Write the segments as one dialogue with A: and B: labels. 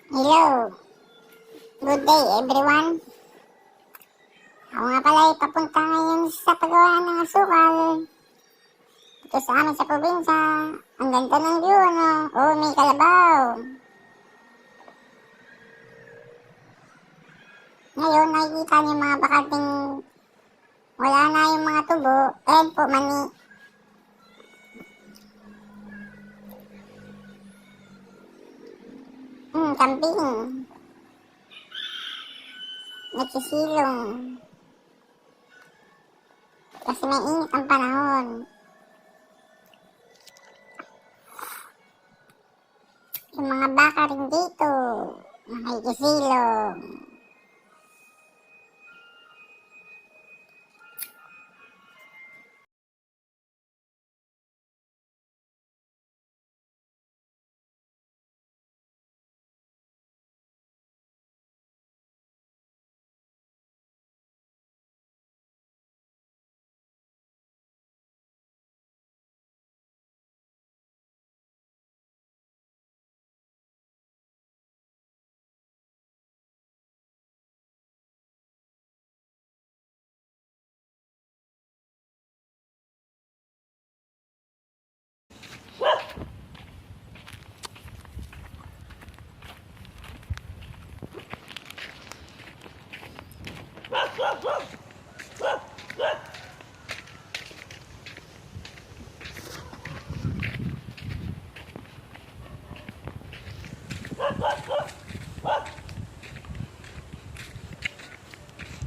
A: Hello, good day everyone. Ako nga pala ay papunta ngayon sa paggawa ng asukal. Ito sa amin sa probinsya. Ang ganda ng view, ano? Oh, may kalabaw. Ngayon, nakikita niyo yung mga bakating wala na yung mga tubo. Ayan po, mani. Camping. Nagsisilong. Kasi may init ang panahon. Yung mga baka rin dito, nakikisilong.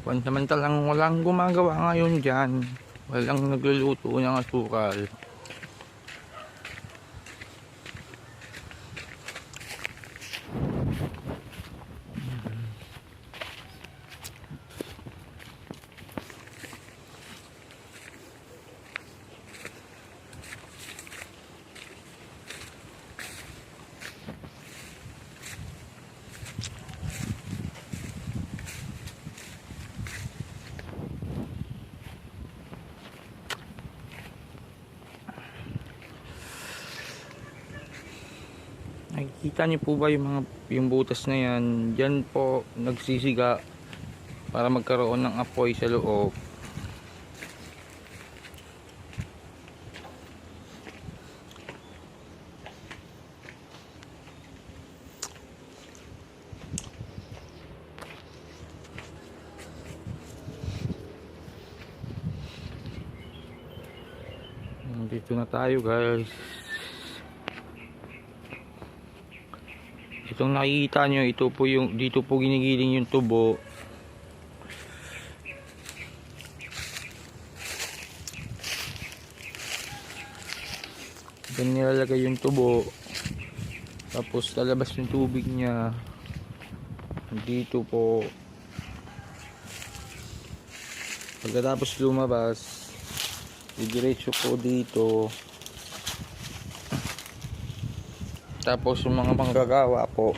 B: Pansamantalang walang gumagawa ngayon dyan, walang nagluluto ng asukal. Nakikita niyo po ba yung butas na yan? Diyan po nagsisiga para magkaroon ng apoy sa loob. Dito na tayo, guys. Itong nakikita nyo, ito po yung, dito po ginigiling yung tubo. Diyan nilalagay yung tubo. Tapos lalabas yung tubig niya. Dito po. Pagkatapos lumabas, didiretso po dito. Tapos yung mga manggagawa po,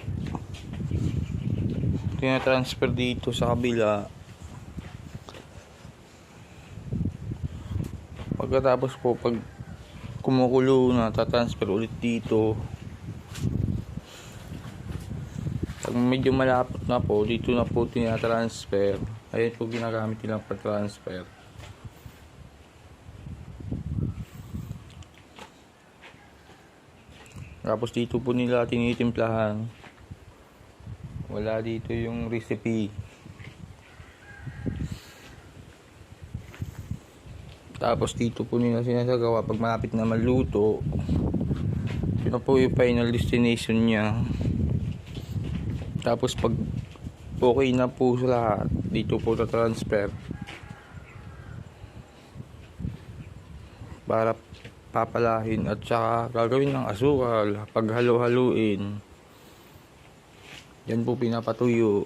B: tina-transfer dito sa kabila. Pagkatapos po, pag kumukulo na, tatransfer ulit dito. Pag medyo malapot na po, dito na po tina-transfer. Ayun po ginagamit nilang pa-transfer. Tapos dito po nila tinitimplahan. Wala dito yung recipe. Tapos dito po nila sinasagawa pag malapit na maluto. Yun po yung final destination niya. Tapos pag okay na po sa lahat, dito po na transfer para papalahin at saka gagawin ng asukal. Pag halo-haluin, yan po pinapatuyo.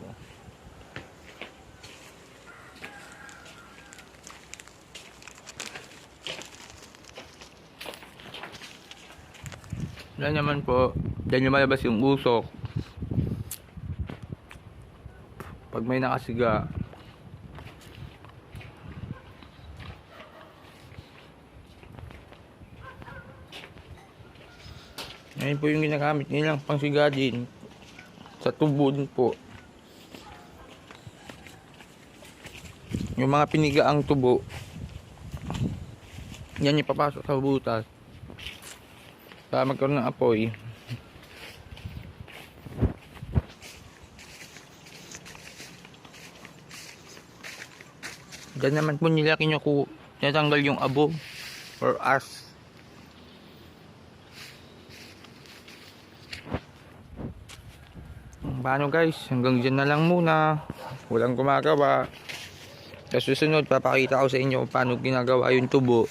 B: Yan naman po, dyan lumalabas yung usok pag may nakasiga. Ngayon po yung ginagamit nilang pangsiga din. sa tubo din po. Yung mga pinigaang tubo, yan ipapasok sa butas para magkaroon ng apoy. Diyan naman po nila tinatanggal yung abo or ash. Paano guys, hanggang dyan na lang muna. Walang gumagawa. Sa susunod, papakita ko sa inyo paano ginagawa yung tubo.